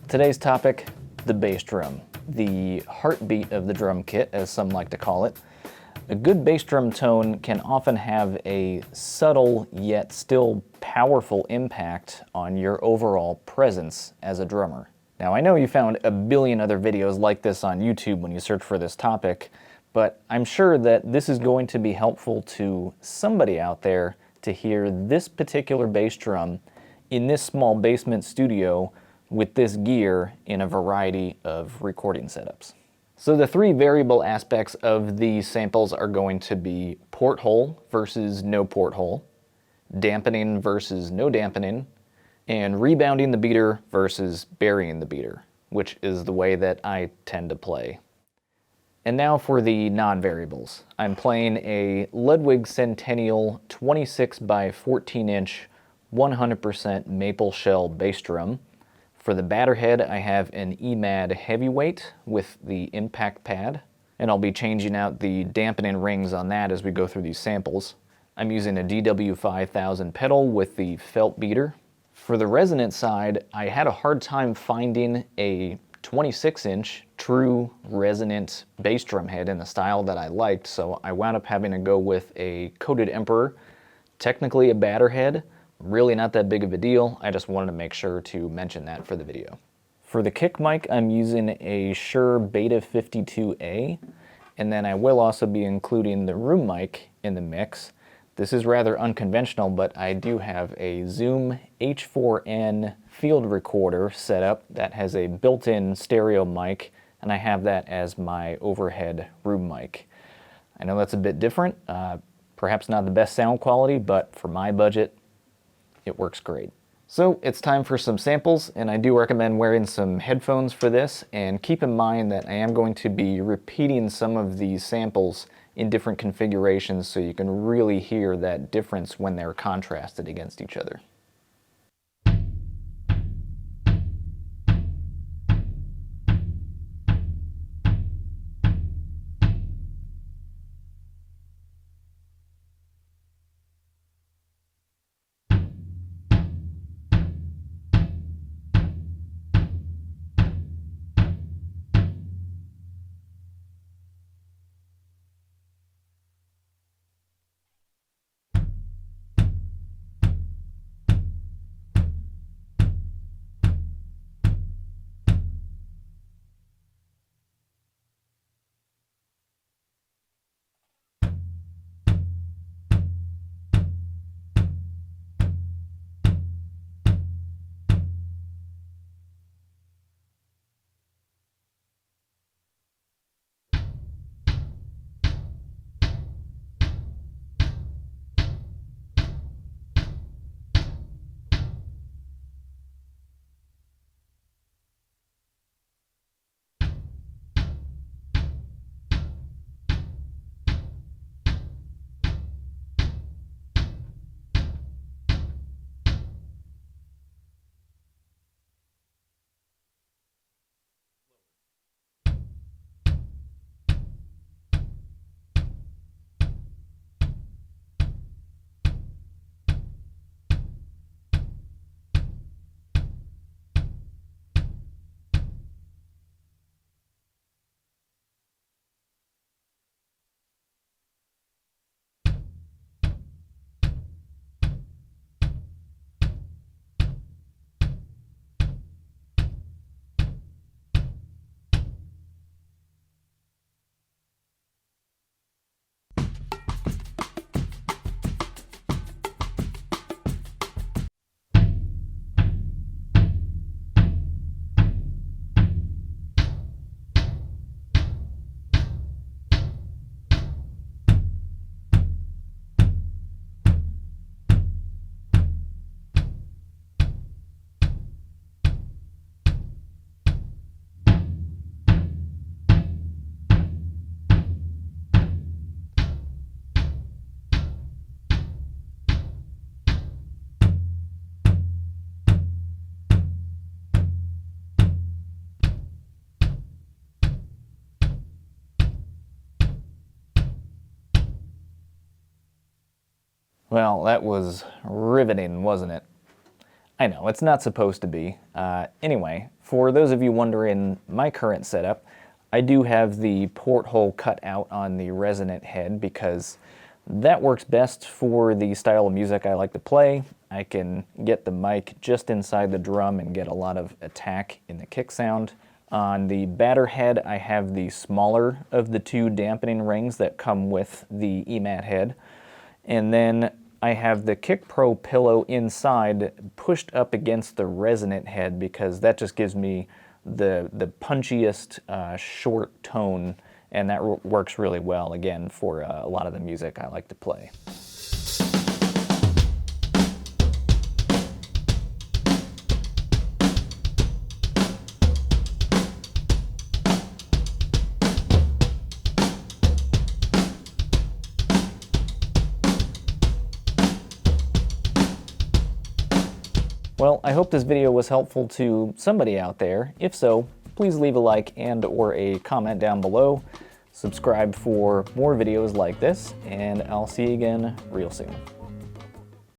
Today's topic, the bass drum, the heartbeat of the drum kit, as some like to call it. A good bass drum tone can often have a subtle yet still powerful impact on your overall presence as a drummer. Now, I know you found a billion other videos like this on YouTube when you search for this topic, but I'm sure that this is going to be helpful to somebody out there to hear this particular bass drum in this small basement studio with this gear in a variety of recording setups. So the three variable aspects of these samples are going to be porthole versus no porthole, dampening versus no dampening, and rebounding the beater versus burying the beater, which is the way that I tend to play. And now for the non-variables. I'm playing a Ludwig Centennial 26 by 14 inch 100% maple shell bass drum. For the batter head, I have an EMAD heavyweight with the impact pad, and I'll be changing out the dampening rings on that as we go through these samples. I'm using a DW5000 pedal with the felt beater. For the resonant side, I had a hard time finding a 26 inch true resonant bass drum head in the style that I liked, so I wound up having to go with a coated Emperor, technically a batter head. Really not that big of a deal, I just wanted to make sure to mention that for the video. For the kick mic, I'm using a Shure Beta 52A, and then I will also be including the room mic in the mix. This is rather unconventional, but I do have a Zoom H4n field recorder set up that has a built-in stereo mic, and I have that as my overhead room mic. I know that's a bit different, perhaps not the best sound quality, but for my budget, it works great. So it's time for some samples, and I do recommend wearing some headphones for this, and keep in mind that I am going to be repeating some of these samples in different configurations so you can really hear that difference when they're contrasted against each other. Well, that was riveting, wasn't it? I know, it's not supposed to be. Anyway, For those of you wondering my current setup, I do have the porthole cut out on the resonant head because that works best for the style of music I like to play. I can get the mic just inside the drum and get a lot of attack in the kick sound. On the batter head, I have the smaller of the two dampening rings that come with the EMAT head. And then I have the Kick Pro pillow inside pushed up against the resonant head because that just gives me the punchiest short tone, and that works really well, again, for a lot of the music I like to play. Well, I hope this video was helpful to somebody out there. If so, please leave a like and/or a comment down below. Subscribe for more videos like this, and I'll see you again real soon.